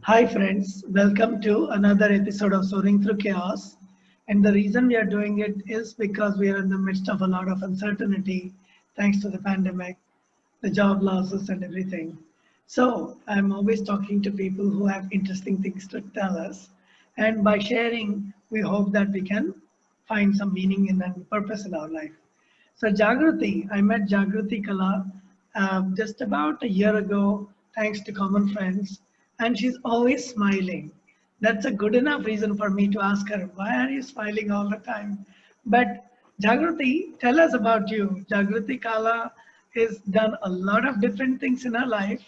Hi friends, welcome to another episode of Soaring Through Chaos. And the reason we are doing it is because we are in the midst of a lot of uncertainty thanks to the pandemic, the job losses and everything. So I'm always talking to people who have interesting things to tell us. And by sharing, we hope that we can find some meaning and purpose in our life. So Jagruti, I met Jagruti Kala just about a year ago, thanks to common friends, and she's always smiling. That's a good enough reason for me to ask her, why are you smiling all the time? But Jagruti, tell us about you. Jagruti Kala has done a lot of different things in her life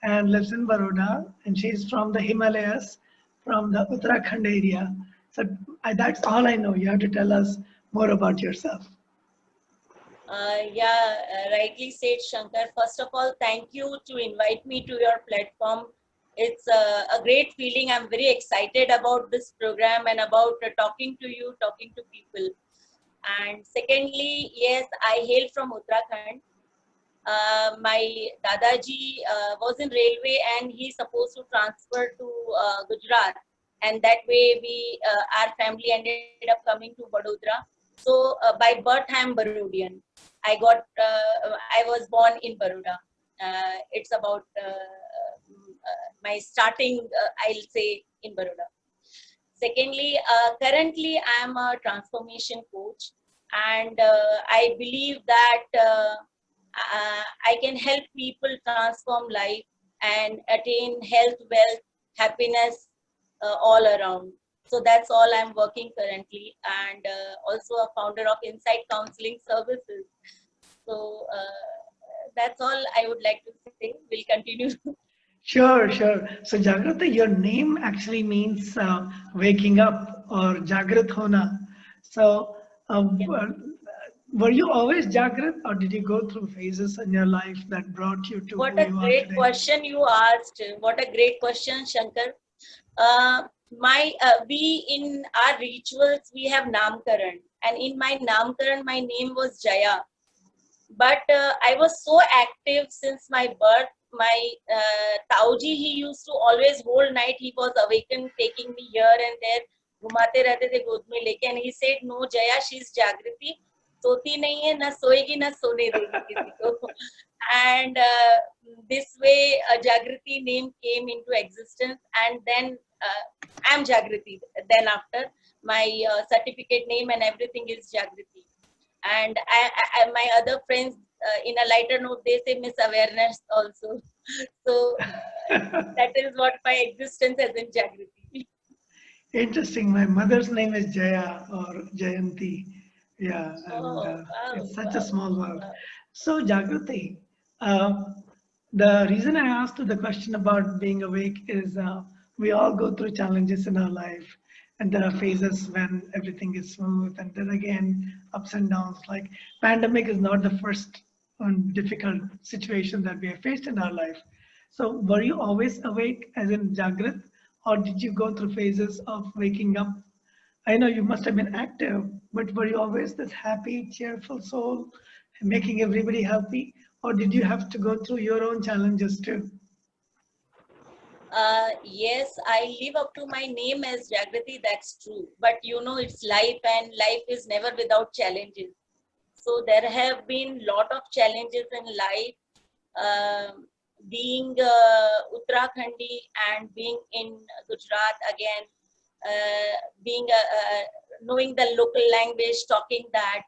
and lives in Baroda, and she's from the Himalayas, from the Uttarakhand area. So that's all I know. You have to tell us more about yourself. Rightly said, Shankar. First of all, thank you to invite me to your platform. It's a great feeling. I'm very excited about this program and about talking to you, talking to people. And secondly, yes, I hail from Uttarakhand. My Dadaji was in railway and he's supposed to transfer to Gujarat. And that way our family ended up coming to Vadodara. So by birth, I'm Barodian. I was born in Baroda. It's about my starting, I'll say, in Baroda. Secondly, currently I'm a transformation coach, and I believe that I can help people transform life and attain health, wealth, happiness all around. So that's all I'm working currently, and also a founder of Insight Counseling Services. So that's all I would like to say. We'll continue. Sure, sure. So Jagrati, your name actually means waking up or Jagrat Hona. So Yeah. were you always Jagrat or did you go through phases in your life that brought you to What who a you are great today? question you asked. What a great question, Shankar. We in our rituals we have Namkaran, and in my Namkaran my name was Jaya. But I was so active since my birth. My Tauji, he used to always whole night he was awakened, taking me here and there, घुमाते रहते थे गोद में लेके, and he said, no Jaya, she's Jagriti, सोती नहीं है, ना सोएगी, ना सोने देगी किसी को. And this way Jagriti name came into existence, and then I'm Jagriti. Then after my certificate name and everything is Jagriti. And my other friends, in a lighter note, they say Miss Awareness also. So that is what my existence as in Jagriti. Interesting. My mother's name is Jaya or Jayanti. Yeah, and Oh, wow, it's such a wow, small world. wow. So Jagrati, uh, the reason I asked you the question about being awake is we all go through challenges in our life, and there are phases when everything is smooth, and then again ups and downs. Like pandemic is not the first difficult situation that we have faced in our life. So were you always awake, as in Jagrat, or did you go through phases of waking up? I know you must have been active, but were you always this happy, cheerful soul, making everybody happy? Or did you have to go through your own challenges too? Yes, I live up to my name as Jagrati, that's true. But you know, it's life, and life is never without challenges. So there have been lot of challenges in life. Being Uttarakhandi and being in Gujarat again, being knowing the local language, talking that,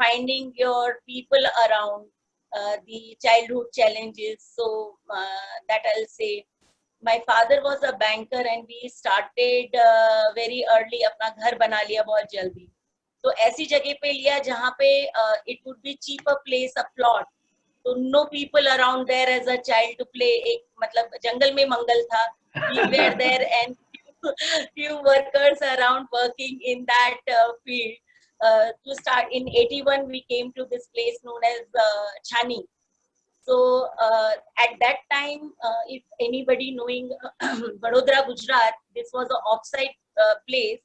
finding your people around, the childhood challenges. So that I'll say. My father was a banker and we started very early अपना घर बना लिया बहुत जल्दी. तो ऐसी जगह पे लिया जहाँ पे it would be cheaper place, a plot. So no people around there as a child to play. एक मतलब जंगल में मंगल था. We were there and few workers around working in that field. To start in 81, we came to this place known as Chani. So at that time, if anybody knowing Vadodara, Gujarat, this was an offsite place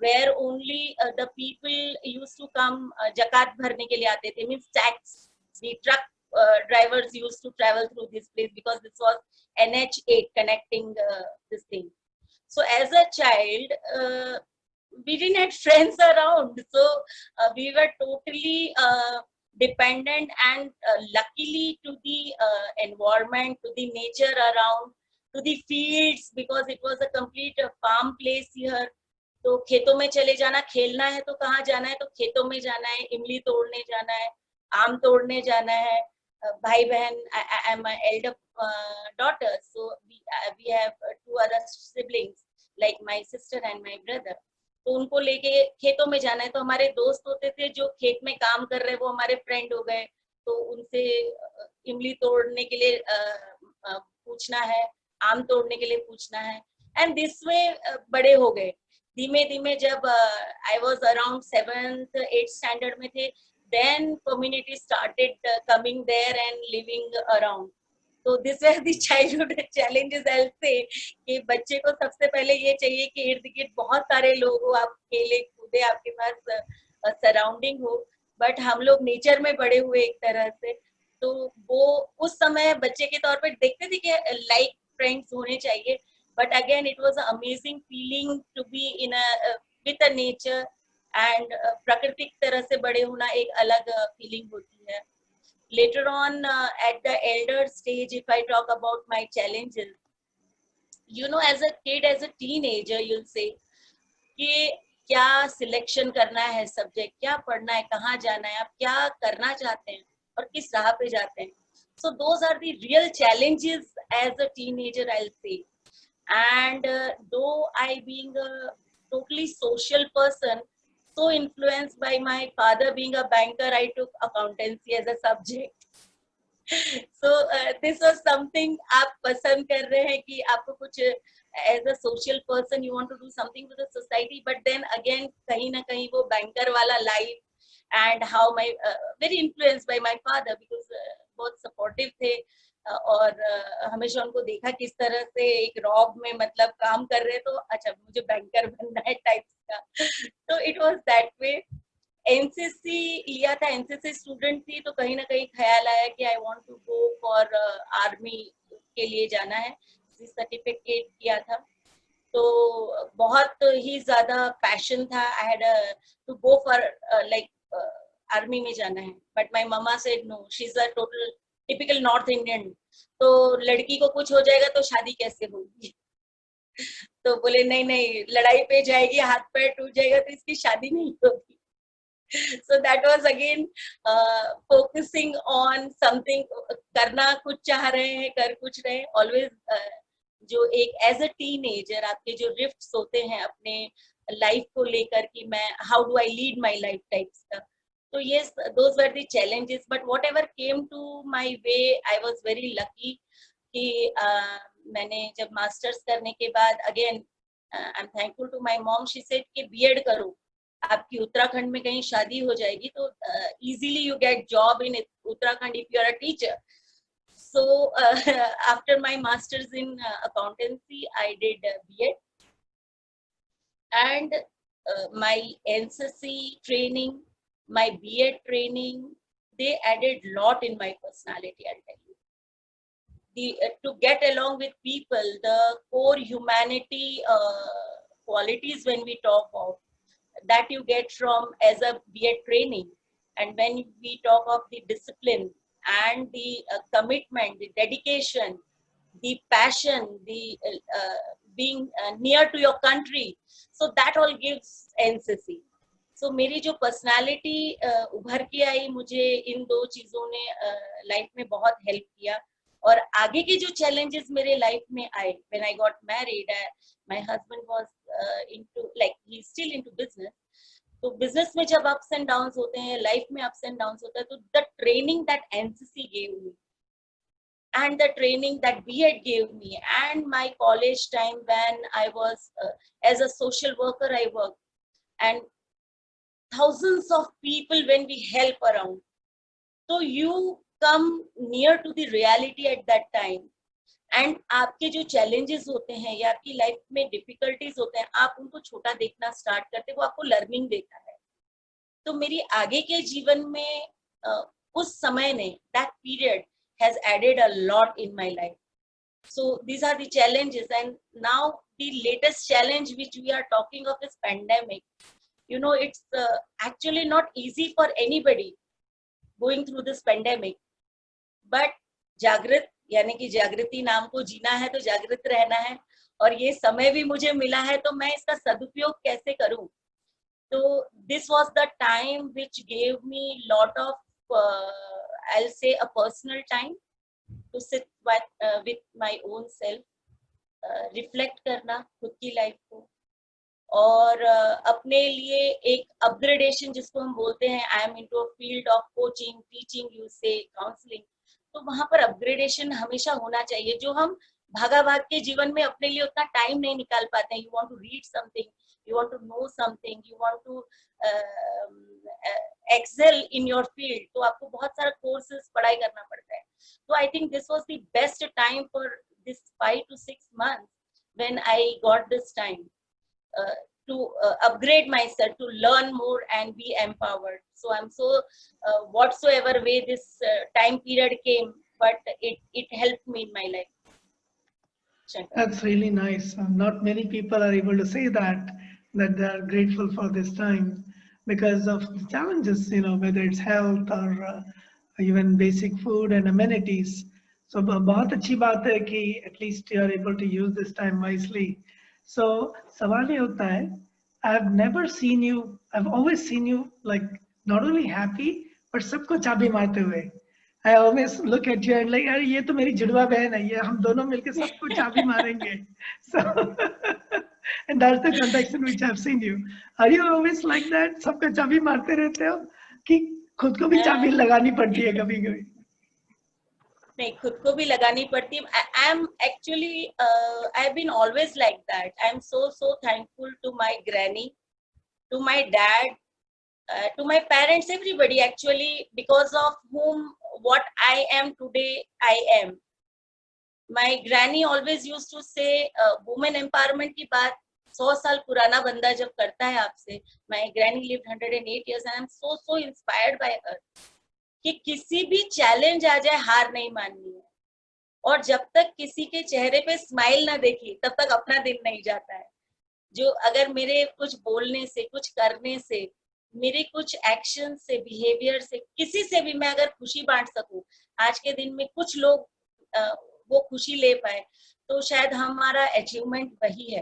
where only the people used to come, zakat bharne ke liye aate the, means tax. The truck drivers used to travel through this place because this was NH8 connecting this thing. So as a child, we didn't have friends around. So we were totally dependent and luckily to the environment, to the nature around, to the fields, because it was a complete farm place here. तो खेतों में चले जाना, खेलना है तो कहाँ जाना है, तो खेतों में जाना है, इमली तोड़ने जाना है, आम तोड़ने जाना है. भाई बहन, I am an elder daughter, so we have two other siblings like my sister and my brother. तो उनको लेके खेतों में जाना है, तो हमारे दोस्त होते थे जो खेत में काम कर रहे, वो हमारे फ्रेंड हो गए, तो उनसे इमली तोड़ने के लिए पूछना है, आम तोड़ने के लिए पूछना है, एंड दिस वे बड़े हो गए. धीमे धीमे जब I was around 7th 8th standard में थे, then community started coming there and living around. So this were the childhood challenges, I'll say, कि बच्चे को सबसे पहले ये चाहिए कि इर्द गिर्द बहुत सारे लोग हो, आप खेले कूदे, आपके पास सराउंडिंग हो. बट हम लोग नेचर में बड़े हुए एक तरह से, तो वो उस समय बच्चे के तौर पर देखते थे कि लाइक फ्रेंड्स होने चाहिए. But again it was amazing feeling to be in with a nature, and प्राकृतिक तरह से बड़े होना एक अलग फीलिंग होती है. Later on, at the elder stage, if I talk about my challenges, you know, as a kid, as a teenager, you'll say कि क्या सिलेक्शन करना है सब्जेक्ट, क्या पढ़ना है, कहाँ जाना है, आप क्या करना चाहते हैं और किस राह पे जाते हैं. So those are the real challenges as a teenager, I'll say. And though I being a totally social person, so influenced by my father being a banker, I took accountancy as a subject. So this was something आप पसंद कर रहे हैं कि आपको कुछ as a social person you want to do something with the society, but then again कहीं ना कहीं वो banker वाला life, and how my very influenced by my father because बहुत supportive थे. और हमेशा उनको देखा किस तरह से एक रॉब में मतलब काम कर रहे, तो अच्छा मुझे बैंकर बनना है टाइप्स का. तो it was that way. NCC लिया था, एनसीसी स्टूडेंट थी, तो कहीं ना कहीं ख्याल आया कि I want to go for army के लिए जाना है. सर्टिफिकेट किया था, तो बहुत ही ज्यादा पैशन था. I had to go for like army में जाना है, but my mamma said no, she is a total typical north Indian, तो लड़की को कुछ हो जाएगा तो शादी कैसे होगी. तो बोले नहीं नहीं, लड़ाई पे जाएगी, हाथ पैर टूट जाएगा तो इसकी शादी नहीं होगी. So that was again focusing on something, करना कुछ चाह रहे हैं, कर कुछ रहे हैं. Always जो एक as a teenager आपके जो rifts होते हैं अपने लाइफ को लेकर कि मैं how do I lead my life types का. So yes, those were the challenges, but whatever came to my way, I was very lucky कि मैंने जब मास्टर्स करने के बाद again I'm thankful to my mom. She said कि B.Ed करो, आपकी उत्तराखंड में कहीं शादी हो जाएगी तो easily you get job in Uttarakhand if you are a teacher. So after my masters in accountancy, I did B.Ed, and my NCC training, my B.Ed training, they added lot in my personality, I'll tell you. To get along with people, the core humanity qualities when we talk of, that you get from as a B.Ed training. And when we talk of the discipline and the commitment, the dedication, the passion, the being near to your country, so that all gives NCC. So मेरी जो personality उभर के आई, मुझे इन दो चीजों ने life में बहुत हेल्प किया. और आगे के जो चैलेंजेस मेरे लाइफ में आए, when I got married, my husband was into, like he's still into business. तो बिजनेस में जब अप्स एंड डाउन्स होते हैं, लाइफ में अप्स एंड डाउन्स होता है, तो the training that NCC gave me and the training that B.Ed gave me, and my college time when I was as a social worker I worked, and thousands of people when we help around, so you come near to the reality at that time. And आपके जो challenges होते हैं या आपकी life में difficulties होते हैं, आप उनको छोटा देखना स्टार्ट करते, वो आपको लर्निंग देता है. तो मेरी आगे के जीवन में उस समय ने, that period has added a lot in my life. So these are the challenges, and now the latest challenge which we are talking of is pandemic. You know, it's actually not easy for anybody going through this pandemic, but जागृत यानी कि जागृति नाम को जीना है तो जागृत रहना है, और ये समय भी मुझे मिला है तो मैं इसका सदुपयोग कैसे करूं. तो this was the time which gave me lot of I'll say a personal time to sit with my own self, reflect करना खुद की लाइफ को, और अपने लिए एक अपग्रेडेशन जिसको हम बोलते हैं. I am into a field of coaching, teaching, you से काउंसलिंग. तो वहां पर अपग्रेडेशन हमेशा होना चाहिए, जो हम भागा भाग के जीवन में अपने लिए उतना टाइम नहीं निकाल पाते हैं. You want to read something, you want to know something, you want to excel in your field, तो आपको बहुत सारा courses पढ़ाई करना पड़ता है. So I think this was the best time for this 5 to 6 months when I got this time to upgrade myself, to learn more and be empowered. So I'm so whatsoever way this time period came, but it helped me in my life. Shankar. That's really nice. Not many people are able to say that they are grateful for this time because of the challenges, you know, whether it's health or even basic food and amenities. So बहुत अच्छी बात है कि at least you are able to use this time wisely. So सवाल ये होता है, I've never seen you, I've always seen you like not only happy but सबको चाबी मारते हुए. I always look at you and like, अरे ये तो मेरी जुड़वा बहन है, ये हम दोनों मिलके सबको चाबी मारेंगे. So and that's the context in which I've seen you. Are you always like that? सबको चाबी मारते रहते हो कि खुद को भी चाबी लगानी पड़ती है कभी कभी? नहीं, खुद को भी लगानी पड़ती है. I am actually I've been always like that. I'm so thankful to my granny, to my dad, to my parents, everybody actually, because of whom what I am today I am. My granny always used to say women empowerment की बात 100 साल पुराना बंदा जब करता है आपसे. My granny lived 108 years and I'm so inspired by her. कि किसी भी चैलेंज आ जाए हार नहीं माननी है, और जब तक किसी के चेहरे पे स्माइल ना देखी तब तक अपना दिन नहीं जाता है. जो अगर मेरे कुछ बोलने से, कुछ करने से, मेरे कुछ एक्शन से, बिहेवियर से किसी से भी मैं अगर खुशी बांट सकूं, आज के दिन में कुछ लोग वो खुशी ले पाए, तो शायद हमारा अचीवमेंट वही है.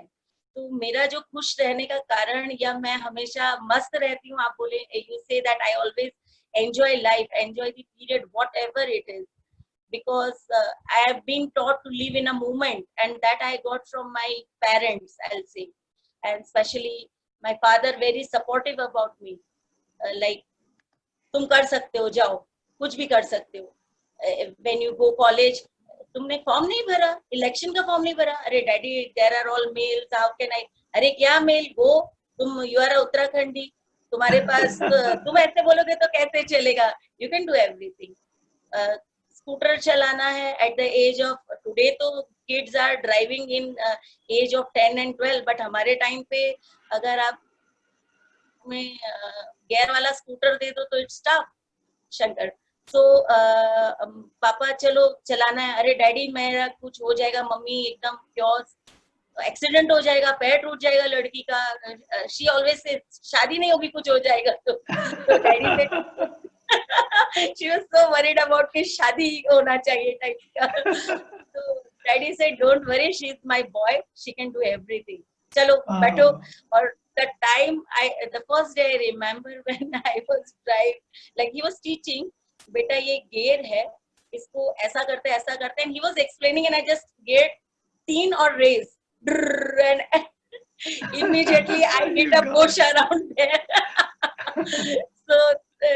तो मेरा जो खुश रहने का कारण, या मैं हमेशा मस्त रहती हूँ, आप बोले, you say that I always enjoy life, enjoy the period, whatever it is, because I have been taught to live in a moment, and that I got from my parents, I'll say, and especially my father, very supportive about me, like तुम कर सकते हो, जाओ कुछ भी कर सकते हो. When you go college, तुमने फॉर्म नहीं भरा, इलेक्शन का फॉर्म नहीं भरा, अरे daddy there are all males, how can I, अरे क्या मेल, गो, तुम यू आर उत्तराखंडी, तुम्हारे पास तुम ऐसे बोलोगे तो कैसे चलेगा, you can do everything. Scooter चलाना है at the age of, today तो kids are driving in age of 10 and 12, but हमारे टाइम पे अगर आप में गियर वाला स्कूटर दे दो तो इट्स टफ. शंकर. सो पापा चलो चलाना है, अरे डैडी मेरा कुछ हो जाएगा, मम्मी एकदम प्योर एक्सीडेंट हो जाएगा, पैर टूट जाएगा लड़की का, शी ऑलवेज से शादी नहीं होगी, कुछ हो जाएगा. तो डैडी से she was so worried about कि शादी होना चाहिए टाइप का. तो डैडी से don't worry, she is my boy, she can do everything, चलो बैठो. और the time the first day I remember when I was drive, like he was teaching, बेटा ये gear है, इसको ऐसा करते हैं, and he was explaining and I just geared 3 और raise, and immediately I hit a bush around there. So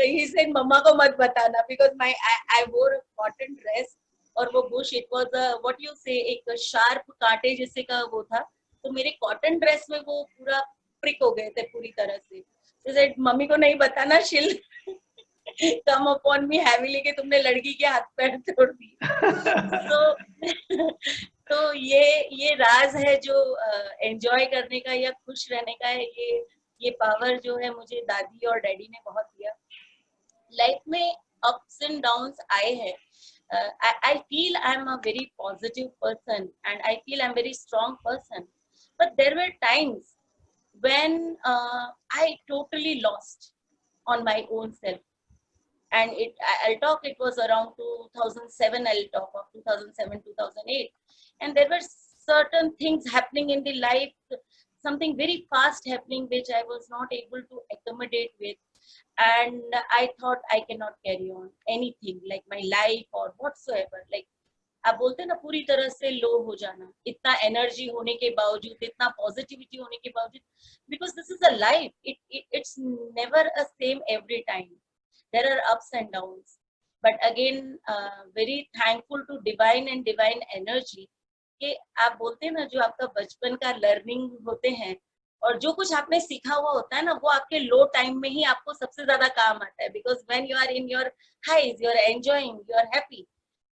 he said mama को मत बताना, because I wore a cotton dress, और वो bush, it was a what you say, एक sharp कांटे जैसे का वो था, तो मेरे कॉटन ड्रेस में वो पूरा प्रिक हो गए थे पूरी तरह से. So said मम्मी को नहीं बताना, she'll come upon me heavily कि तुमने लड़की के हाथ पैर तोड़ दी. तो ये राज है जो एंजॉय करने का या खुश रहने का है. ये पावर जो है मुझे दादी और डैडी ने बहुत दिया. लाइफ में ups and downs आए हैं, I feel I'm a very positive person and I feel I'm a very strong person. But there were times when I totally lost on my own self. And I'll talk, it was around 2007, I'll talk of 2007, 2008. And there were certain things happening in the life, something very fast happening, which I was not able to accommodate with. And I thought I cannot carry on anything, like my life or whatsoever. Like, आप बोलते हैं ना, पूरी तरह से लो हो जाना, इतना एनर्जी होने के बावजूद, इतना पॉजिटिविटी होने के बावजूद, because this is a life, it's never a same every time. There are ups and downs, but again very thankful to divine and divine energy कि आप बोलते हैं ना, जो आपका बचपन का लर्निंग होते हैं और जो कुछ आपने सीखा हुआ होता है ना, वो आपके लो टाइम में ही आपको सबसे ज्यादा काम आता है, because when you are in your highs, you are enjoying, you are happy,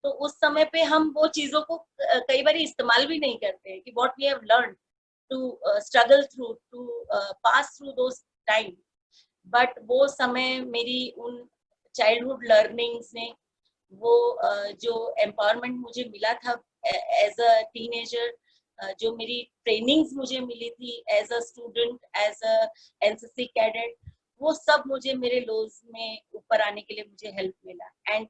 तो उस समय पे हम वो चीजों को कई बार इस्तेमाल भी नहीं करते हैं कि what we have learn to struggle through, to pass through those time. But वो समय मेरी उन चाइल्डहुड लर्निंग्स ने, वो जो एम्पावरमेंट मुझे मिला था एज अ टीनेजर, जो मेरी ट्रेनिंग्स मुझे मिली थी as a student, as a NCC cadet, वो सब मुझे मेरे लोज में ऊपर आने के लिए मुझे हेल्प मिला. एंड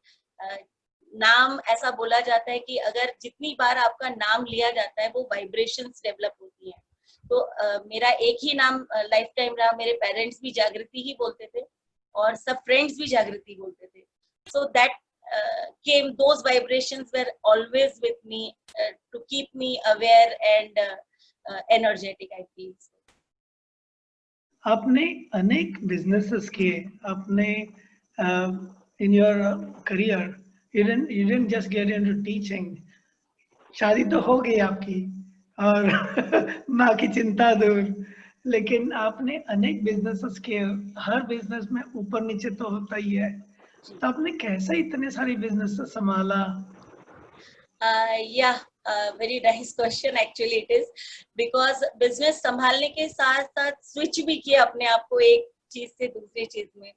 नाम, ऐसा बोला जाता है कि अगर जितनी बार आपका नाम लिया जाता है वो वाइब्रेशंस डेवलप होती हैं. तो मेरा एक ही नाम लाइफ टाइम रहा. मेरे पेरेंट्स भी जागृति ही बोलते थे और सब फ्रेंड्स भी जागृति बोलते थे. So that came, those vibrations were always with me to keep me aware and energetic, I feel. आपने अनेक बिजनेसेस किए, आपने in your career you didn't just get into teaching. शादी तो हो गई आपकी और माँ की चिंता दूर, लेकिन आपने अनेक बिजनेसेस किए. हर बिजनेस में ऊपर नीचे तो होता ही है, तो आपने कैसे इतने सारे बिजनेस संभाला? Yeah, very nice question actually it is, because business संभालने के साथ साथ switch भी किया अपने आप को एक चीज से दूसरी चीज में.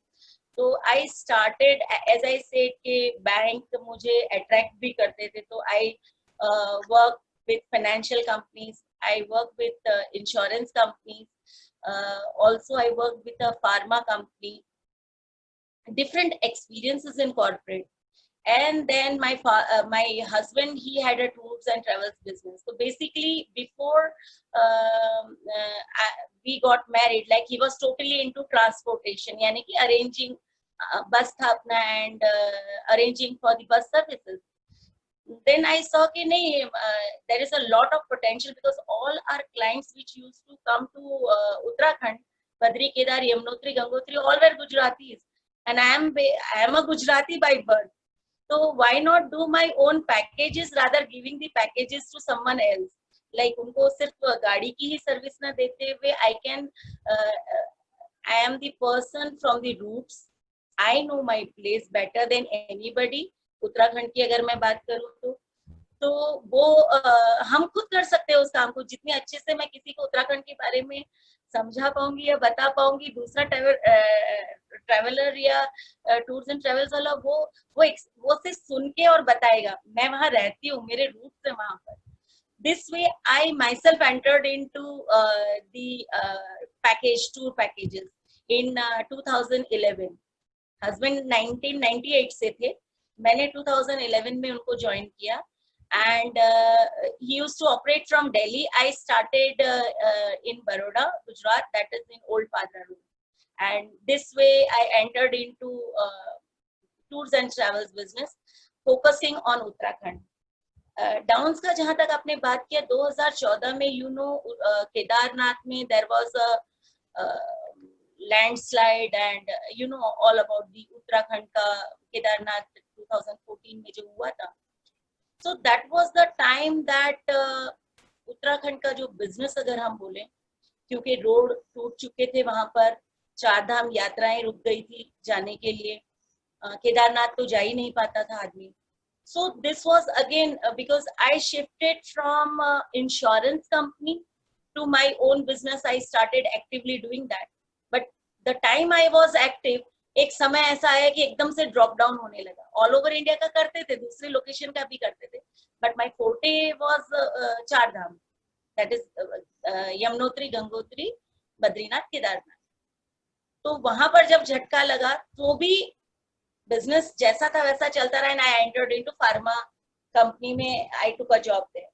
तो I started, as I said, कि बैंक मुझे attract भी करते थे, तो I work with financial companies, I work with insurance companies, also I work with a pharma company, different experiences in corporate. And then my husband, he had a tours and travels business. So basically before we got married, like he was totally into transportation, yani ki arranging bus thapna and arranging for the bus services. Then I saw कि नहीं, there is a lot of potential, because all our clients which used to come to Uttarakhand, Badri, Kedar, Yamunotri, Gangotri, all were Gujaratis, and I am a Gujarati by birth. So why not do my own packages rather giving the packages to someone else? Like उनको सिर्फ गाड़ी की ही service ना देते हुए, I am the person from the roots. I know my place better than anybody. Uttarakhand की अगर मैं बात करूँ तो वो हम खुद कर सकते हैं उस काम को. जितने अच्छे से मैं किसी को उत्तराखंड के बारे में समझा पाऊंगी या बता पाऊंगी, दूसरा ट्रैवलर या टूर्स एंड ट्रेवल्स वाला वो सिर्फ सुन के और बताएगा. मैं वहां रहती हूँ, मेरे रूट्स है वहां पर. This way I myself entered into the tour packages in 2011. Husband 1998 से थे, मैंने 2011 में उनको ज्वाइन किया. And he used to operate from Delhi. I started in Baroda, Gujarat, that is in Old Padra Road. And this way I entered into tours and travels business, focusing on Uttarakhand. Downs का जहाँ तक आपने बात किया, 2014 में केदारनाथ में there was a landslide, and all about the Uttarakhand का Kedarnath 2014 में जो हुआ था. So that was the time that Uttarakhand का जो बिजनेस अगर हम बोलें, क्योंकि रोड टूट चुके थे वहां पर, 4 धाम यात्राएं रुक गई थी जाने के लिए, केदारनाथ तो जा ही नहीं पाता था आदमी. So this was again because I shifted from insurance company to my own business. I started actively doing that. But the time I was active, एक समय ऐसा आया कि एकदम से ड्रॉप डाउन होने लगा. ऑल ओवर इंडिया का करते थे, दूसरे लोकेशन का भी करते थे, बट माय फोर्टे वाज चार धाम, दैट इज यमुनोत्री, गंगोत्री, बद्रीनाथ, केदारनाथ. तो वहां पर जब झटका लगा तो भी बिजनेस जैसा था वैसा चलता रहा, and I entered into pharma company में. I took a job there,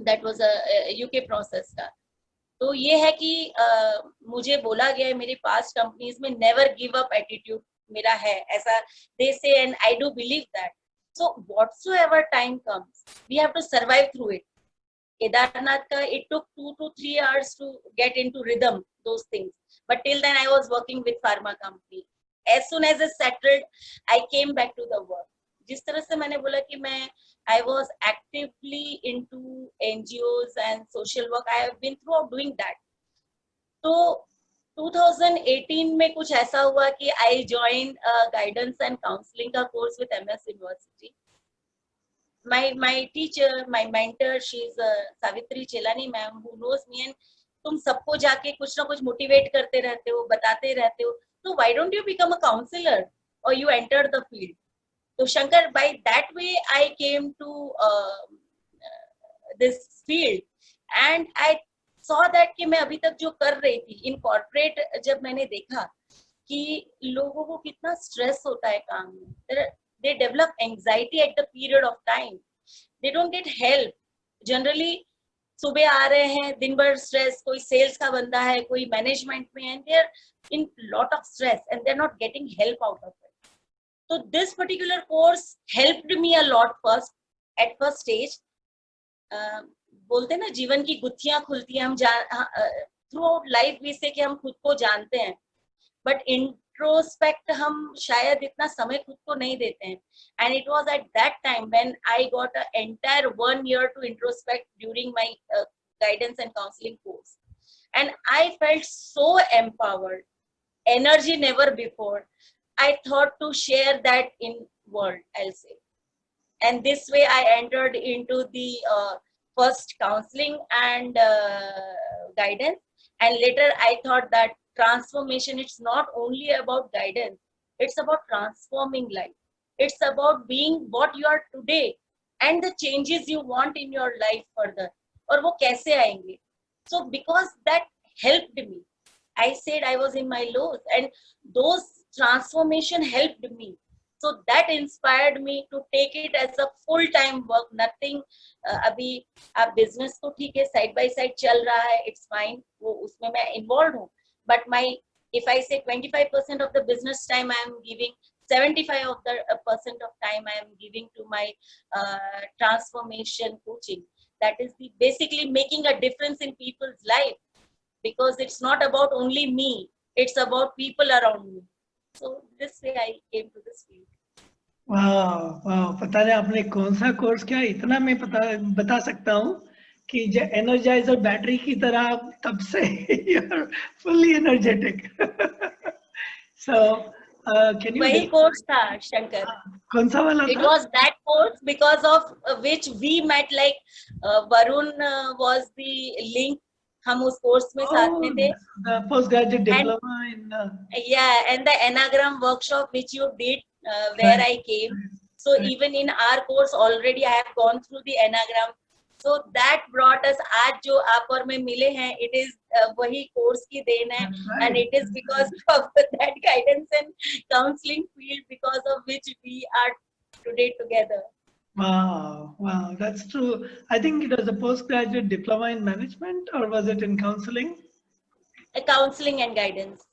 that was a UK process का. तो ये है कि मुझे बोला गया है मेरी पास्ट कंपनीज में, नेवर गिव अप एटीट्यूड मेरा है ऐसा, they say, and I do believe that. So whatsoever time comes, we have to survive through it. Kedarnath ka, it took 2 to 3 hours to get into rhythm, those things. But till then, I was working with pharma company. As soon as I settled, I came back to the work. जिस तरह से मैंने बोला कि मैं I was actively into NGOs and social work. I have been throughout doing that. तो 2018 में कुछ ऐसा हुआ कि I joined guidance and counseling का course with MS University. My teacher, my mentor, she's Savitri Chelani ma'am, who knows me, and तुम सबको जाके कुछ ना कुछ मोटिवेट करते रहते हो, बताते रहते हो, तो why don't you become a counselor or you enter the field. तो Shankar, by that way I came to this field, and I saw that कि मैं अभी तक जो कर रही थी इन कॉर्पोरेट, जब मैंने देखा कि लोगों को कितना स्ट्रेस होता है काम में, they develop anxiety at the period of time, they don't get help generally. सुबह आ रहे हैं, दिन भर स्ट्रेस, कोई सेल्स का बंदा है, कोई मैनेजमेंट में, and they are in lot of stress and they're not getting help out of it. So this particular course helped me a lot first, at first stage. बोलते हैं ना, जीवन की गुत्थियां खुलती हैं, हम थ्रू आउट लाइफ भी से कि हम खुद को जानते हैं, बट इंट्रोस्पेक्ट हम शायद इतना समय खुद को नहीं देते हैं. And it was at that time when I got a entire 1 year to introspect during my guidance and counselling course, and I felt so empowered, energy never before. I thought to share that in world, I'll say. And this way I entered into the first counseling and guidance, and later I thought that transformation, it's not only about guidance, it's about transforming life, it's about being what you are today and the changes you want in your life further, और वो कैसे आएंगे. So because that helped me, I said I was in my lows, and those transformation helped me. So that inspired me to take it as a full-time work. Nothing अभी आप business तो ठीक है side by side चल रहा है, it's fine, वो उसमें मैं इन्वॉल्व हूँ, but my, if I say 25% of the business time I am giving, 75% of time I am giving to my transformation coaching. That is the basically making a difference in people's life, because it's not about only me, it's about people around me. So this way I came to this field. वाह वाह, पता नहीं आपने कौन सा course किया, इतना मैं बता सकता हूँ कि एनर्जाइजर बैटरी की तरह तब से you're fully energetic. So can you वही कोर्स था शंकर. कौन सा वाला It था? was that course because of which we met, like Varun was the link. हम उस कोर्स में साथ में थे. The postgraduate diploma in yeah, and the Enneagram workshop which you did, where I came. So even in our course already I have gone through the Enneagram. So that brought us, आज जो आप और मैं मिले हैं, it is वही course की then है, and it is because of that guidance and counseling field because of which we are today together. Wow, wow, that's true. I think it was a postgraduate diploma in management, or was it in counseling? Counseling and guidance.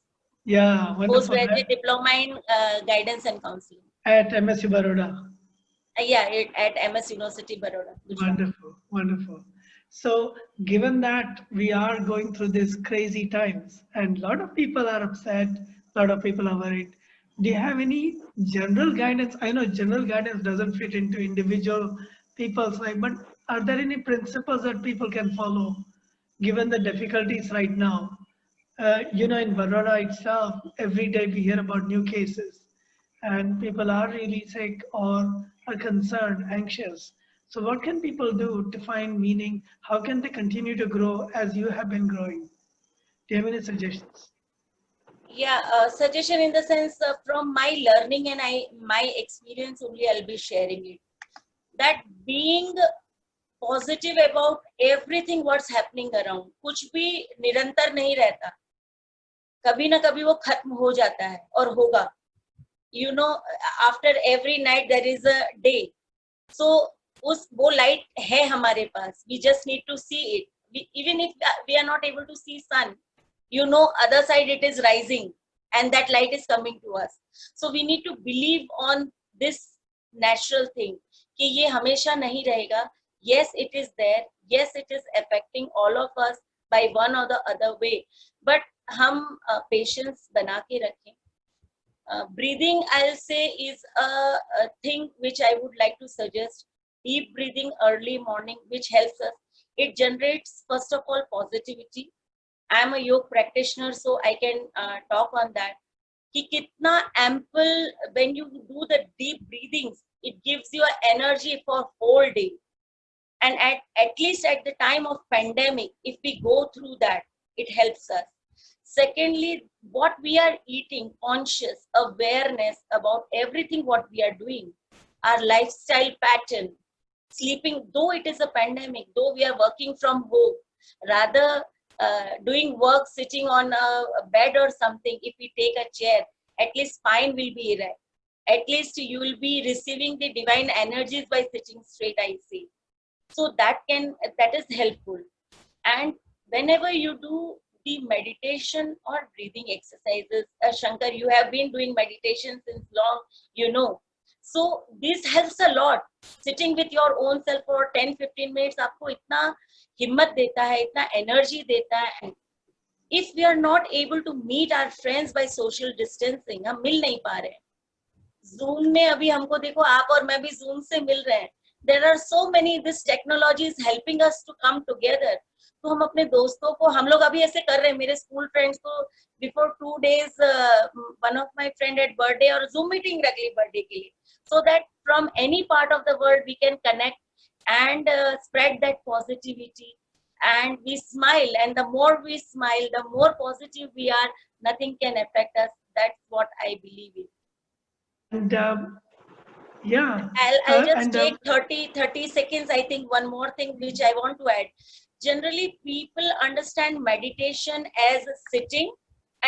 Yeah, wonderful. Postgraduate diploma in guidance and counseling. At MSU Baroda. Yeah, at MS University Baroda. Wonderful, wonderful. So given that we are going through these crazy times and a lot of people are upset, a lot of people are worried, do you have any general guidance? I know general guidance doesn't fit into individual people's life, but are there any principles that people can follow given the difficulties right now? You know, in Baroda itself, every day we hear about new cases and people are really sick or are concerned, anxious. So what can people do to find meaning? How can they continue to grow as you have been growing? Do you have any suggestions? Yeah, suggestion in the sense from my learning and my experience only I'll be sharing it. That being positive about everything what's happening around. कुछ भी निरंतर नहीं रहता, कभी ना कभी वो खत्म हो जाता है और होगा. You know, after every night there is a day. So उस वो light है हमारे पास. We just need to see it. Even if we are not able to see sun, you know, other side it is rising and that light is coming to us. So we need to believe on this natural thing कि ये हमेशा नहीं रहेगा. Yes, it is there. Yes, it is affecting all of us by one or the other way. But हम patience बना के रखें. Breathing, I'll say, is a thing which I would like to suggest. Deep breathing early morning, which helps us. It generates, first of all, positivity. I'm a yoga practitioner, so I can talk on that. कि कितना ample when you do the deep breathings, it gives you energy for whole day. And at least at the time of pandemic, if we go through that, it helps us. Secondly, what we are eating, conscious awareness about everything what we are doing, our lifestyle pattern, sleeping, though it is a pandemic, though we are working from home, rather doing work sitting on a bed or something, if we take a chair, at least spine will be erect. At least you will be receiving the divine energies by sitting straight, I see. So that is helpful. And whenever you do the meditation or breathing exercises, Shankar, you have been doing meditation since long, you know. So this helps a lot. Sitting with your own self for 10-15 minutes आपको इतना हिम्मत देता है, इतना energy देता है. If we are not able to meet our friends by social distancing, हम मिल नहीं पा रहे हैं. Zoom में अभी हमको देखो, आप और मैं भी Zoom से मिल रहे हैं. There are so many, this technology is helping us to come together. तो हम अपने दोस्तों को, हम लोग अभी ऐसे कर रहे हैं. मेरे स्कूल फ्रेंड्स को before 2 days one of my friend had birthday और Zoom meeting रख ली birthday के लिए, so that from any part of the world we can connect and spread that positivity, and we smile, and the more we smile, the more positive we are, nothing can affect us. That's what I believe in. And yeah, I'll just take 30 seconds. I think one more thing which I want to add. Generally, people understand meditation as sitting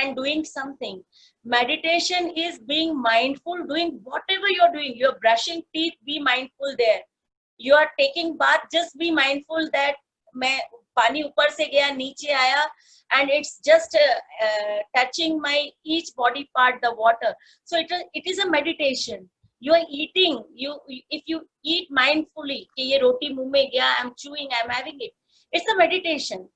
and doing something. Meditation is being mindful, doing whatever you're doing. You're brushing teeth, be mindful there. You are taking bath, just be mindful that मैं पानी ऊपर से गया, नीचे आया, and it's just touching my each body part, the water. So it is a meditation. You are eating. If you eat mindfully, कि ये रोटी मुंह में गया, I'm chewing, I'm having it. It's a meditation.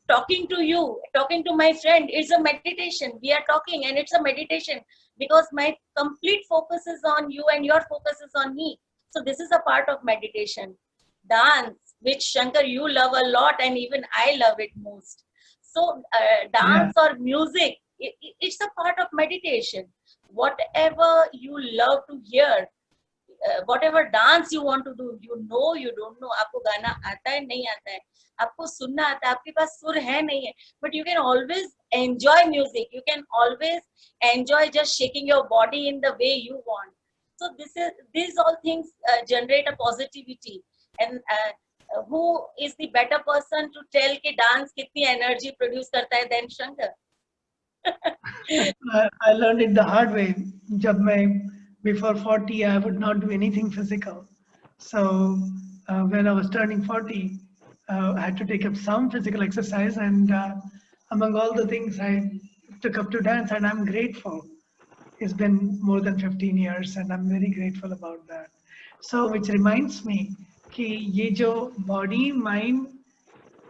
Talking to you, talking to my friend, it's a meditation. We are talking, and it's a meditation because my complete focus is on you, and your focus is on me. So this is a part of meditation. Dance, which Shankar you love a lot, and even I love it most. So dance or music, it's a part of meditation. Whatever you love to hear, whatever dance you want to do, you know, you don't know, आपको गाना आता है नहीं आता है, आपको सुनना आता है, आपके पास सुर है नहीं है, but you can always enjoy music. You can always enjoy just shaking your body in the way you want. So these all things generate a positivity. And who is the better person to tell कि dance कितनी energy produce करता है than Shankar? I learned it the hard way. जब मैं before 40, I would not do anything physical. So when I was turning 40, I had to take up some physical exercise, and among all the things I took up to dance, and I'm grateful. It's been more than 15 years, and I'm very grateful about that. So which reminds me कि ये जो body, mind,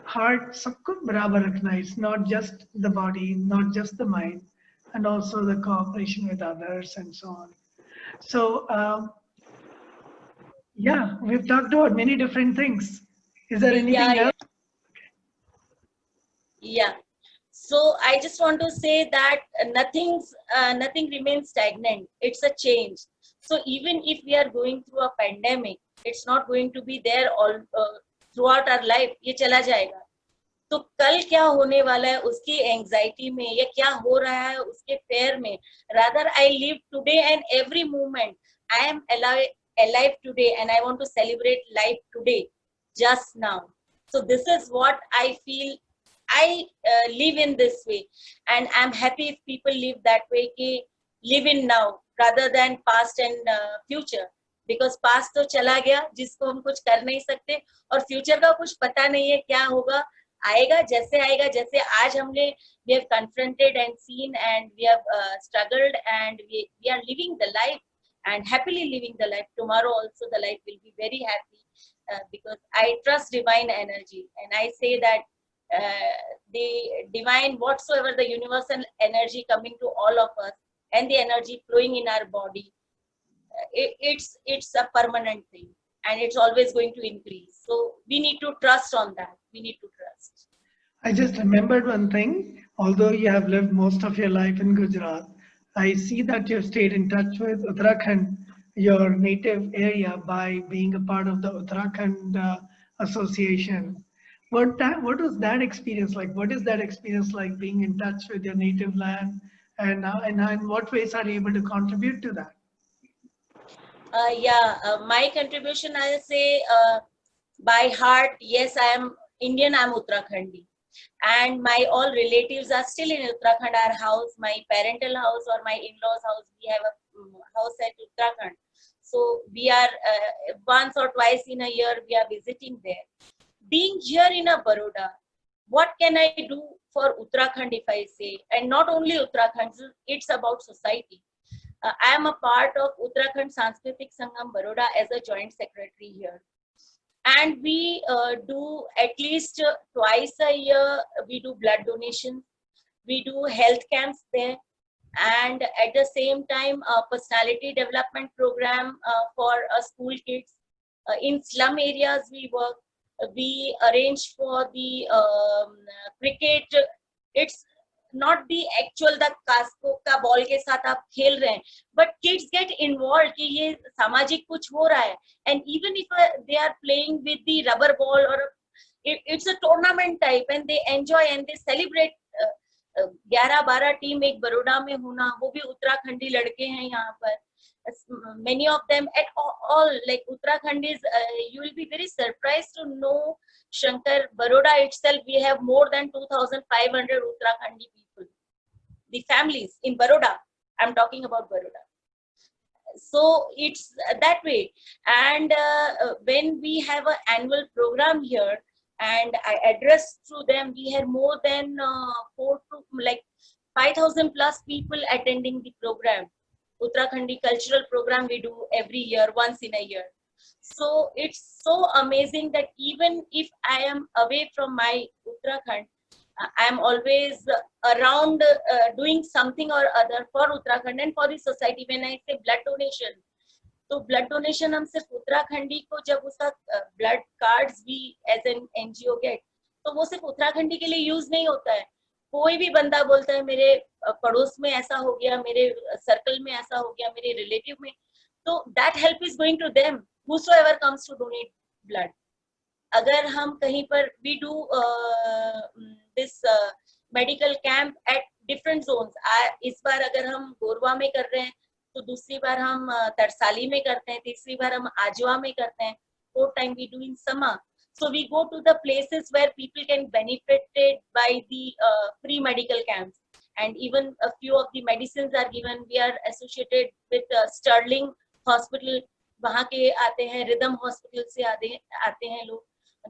heart सबको बराबर रखना है. It's not just the body, not just the mind, and also the cooperation with others and so on. So yeah, we've talked about many different things. Is there anything else? Yeah. So I just want to say that nothing remains stagnant. It's a change. So even if we are going through a pandemic, it's not going to be there all throughout our life. ये चला जाएगा. तो कल क्या होने वाला है उसकी एंजाइटी में, या क्या हो रहा है उसके फेयर में, rather I live today and every moment I am alive today and I want to celebrate life today, just now. So this is what I feel. I live in this way, and I'm happy if people live that way, ki live in now rather than past and future, because past तो चला गया जिसको हम कुछ कर नहीं सकते, और फ्यूचर का कुछ पता नहीं है क्या होगा, आएगा जैसे आज हमने we have confronted and seen and we have struggled and we are living the life and happily living the life. Tomorrow also the life will be very happy, because I trust divine energy, and I say that the divine, whatsoever the universal energy coming to all of us and the energy flowing in our body, it's a permanent thing, and it's always going to increase. So we need to trust on that. We need to trust. I just remembered one thing. Although you have lived most of your life in Gujarat, I see that you've stayed in touch with Uttarakhand, your native area, by being a part of the Uttarakhand Association. What was that experience like? What is that experience like, being in touch with your native land, and in what ways are you able to contribute to that? My contribution, I'll say, by heart, yes, I am Indian, I'm Uttarakhandi. And my all relatives are still in Uttarakhand. Our house, my parental house or my in-laws house, we have a house at Uttarakhand. So we are once or twice in a year, we are visiting there. Being here in a Baroda, what can I do for Uttarakhand, if I say? And not only Uttarakhand, it's about society. I am a part of Uttarakhand Sanskritik Sangam Baroda as a joint secretary here. And we do at least twice a year, we do blood donations, we do health camps there, and at the same time, a personality development program for school kids. In slum areas we work, we arrange for the cricket. It's not the actual the Cosco का ball के साथ आप खेल रहे हैं, but kids get involved कि ये सामाजिक कुछ हो रहा है, and even if they are playing with the rubber ball or it's a tournament type, and they enjoy and they celebrate. 11-12 team एक बड़ौदा में होना, वो भी उत्तराखंडी लड़के हैं यहाँ पर. Many of them at all like Uttarakhandis, you will be very surprised to know, Shankar, Baroda itself, we have more than 2,500 Uttarakhandi people. The families in Baroda, I'm talking about Baroda. So it's that way. And when we have an annual program here, and I address through them, we had more than 5,000 plus people attending the program. Uttarakhandi cultural program we do every year, once in a year. So it's so amazing that even if I am away from my Uttarakhand, I am always around doing something or other for Uttarakhand and for the society. When I say blood donation, तो blood donation हम सिर्फ उत्तराखंडी को जब उसका blood cards भी as an NGO gate, तो वो सिर्फ उत्तराखंडी के लिए यूज नहीं होता है. कोई भी बंदा बोलता है मेरे पड़ोस में ऐसा हो गया, मेरे सर्कल में ऐसा हो गया, मेरे रिलेटिव में, तो that help is going to them whosoever comes to donate blood. अगर हम कहीं पर we do this medical camp at different zones. इस बार अगर हम गोरवा में कर रहे हैं, तो दूसरी बार हम तरसाली में करते हैं, तीसरी बार हम आजवा में करते हैं, fourth time we do in Sama. So we go to the places where people can benefit by the free medical camps, and even a few of the medicines are given. We are associated with Sterling Hospital, वहाँ के आते हैं, Rhythm Hospital से आते हैं लोग,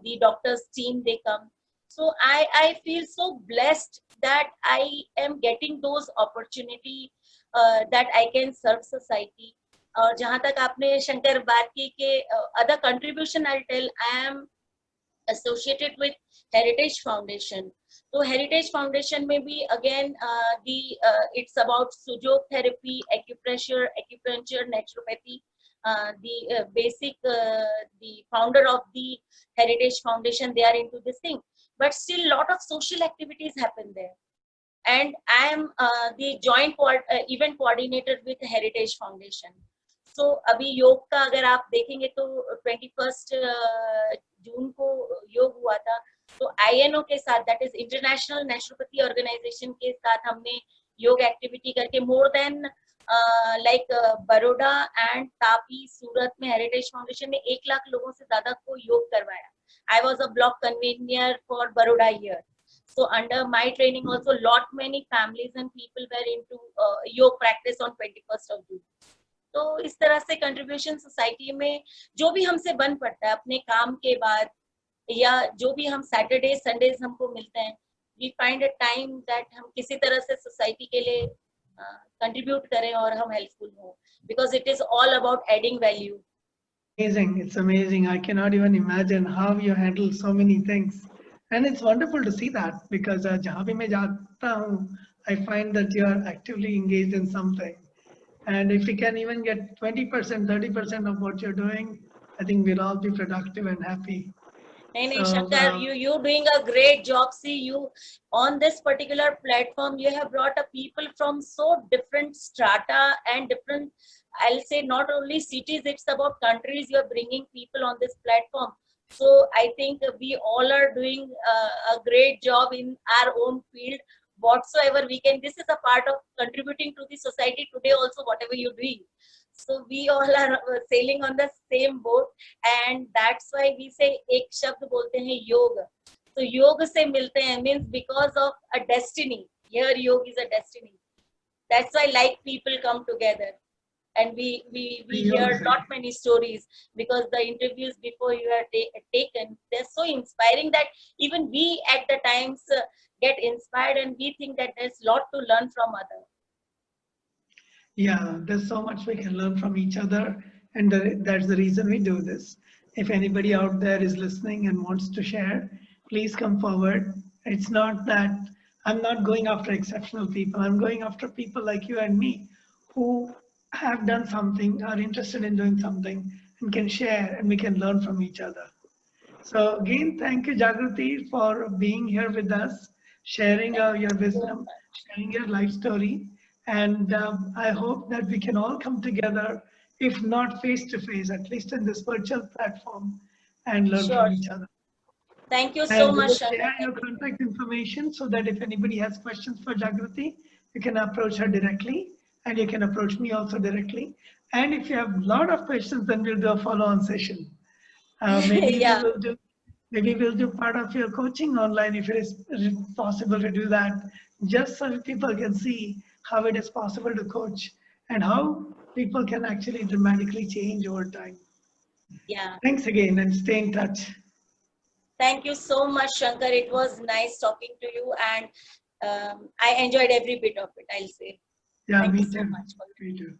the doctors team they come. So I feel so blessed that I am getting those opportunity that I can serve society. और जहाँ तक आपने शंकर बात की कि other contribution I'll tell, I am associated with Heritage Foundation. So Heritage Foundation में भी again it's about sujok therapy, acupressure, naturopathy. The basic the founder of the Heritage Foundation, they are into this thing, but still lot of social activities happen there. And I am the joint event coordinator with Heritage Foundation. So अभी योग का अगर आप देखेंगे तो 21st जून को योग हुआ था, तो INO के साथ, that is international naturopathy organisation के साथ हमने योग एक्टिविटी करके more than like Baroda and Tapi Surat में हेरिटेज फाउंडेशन ने 1 लाख लोगों से ज्यादा को योग करवाया. I was a block convener for Baroda here. So under my training also lot many families and people were into yoga practice on 21st of June. तो इस तरह से कंट्रीब्यूशन सोसाइटी में जो भी हमसे बन पड़ता है अपने काम के बाद, या जो भी हम सैटरडे संडेज हमको मिलते हैं, we find a time that हम किसी तरह से सोसाइटी के लिए कंट्रीब्यूट करें और हम हेल्पफुल हो, because it is all about adding value. Amazing. It's amazing. I cannot even imagine how you handle so many things. And it's wonderful to see that because jahan bhi main jata hu, I find that you are actively engaged in something. And if we can even get 20%, 30% of what you're doing, I think we'll all be productive and happy. नहीं So, Shankar, you doing a great job. See, you on this particular platform, you have brought up people from so different strata and different, I'll say not only cities, it's about countries. You are bringing people on this platform. So I think we all are doing a great job in our own field, whatsoever we can. This is a part of contributing to the society today also, whatever you're doing. So we all are sailing on the same boat, and that's why we say एक शब्द बोलते हैं योग. तो योग से मिलते हैं means because of a destiny. Here योग is a destiny. That's why like people come together, and we hear lot many stories, because the interviews before you are taken, they're so inspiring that even we at the times get inspired, and we think that there's lot to learn from others. Yeah, there's so much we can learn from each other, and that's the reason we do this. If anybody out there is listening and wants to share, please come forward. It's not that I'm not going after exceptional people. I'm going after people like you and me who have done something, are interested in doing something, and can share, and we can learn from each other. So again, thank you, Jagrati, for being here with us, sharing your wisdom, sharing your life story. And I hope that we can all come together, if not face to face, at least in this virtual platform, and learn Sure. from each other. Thank you so And much, share Shankar. your contact information so that if anybody has questions for Jagrati, you can approach her directly, and you can approach me also directly. And if you have a lot of questions, then we'll do a follow-on session. Maybe Yeah. Maybe we'll do part of your coaching online if it is possible to do that, just so people can see how it is possible to coach and how people can actually dramatically change over time. Yeah. Thanks again, and stay in touch. Thank you so much, Shankar. It was nice talking to you, and I enjoyed every bit of it, I'll say. Yeah, Thank me you so too. much. Me too.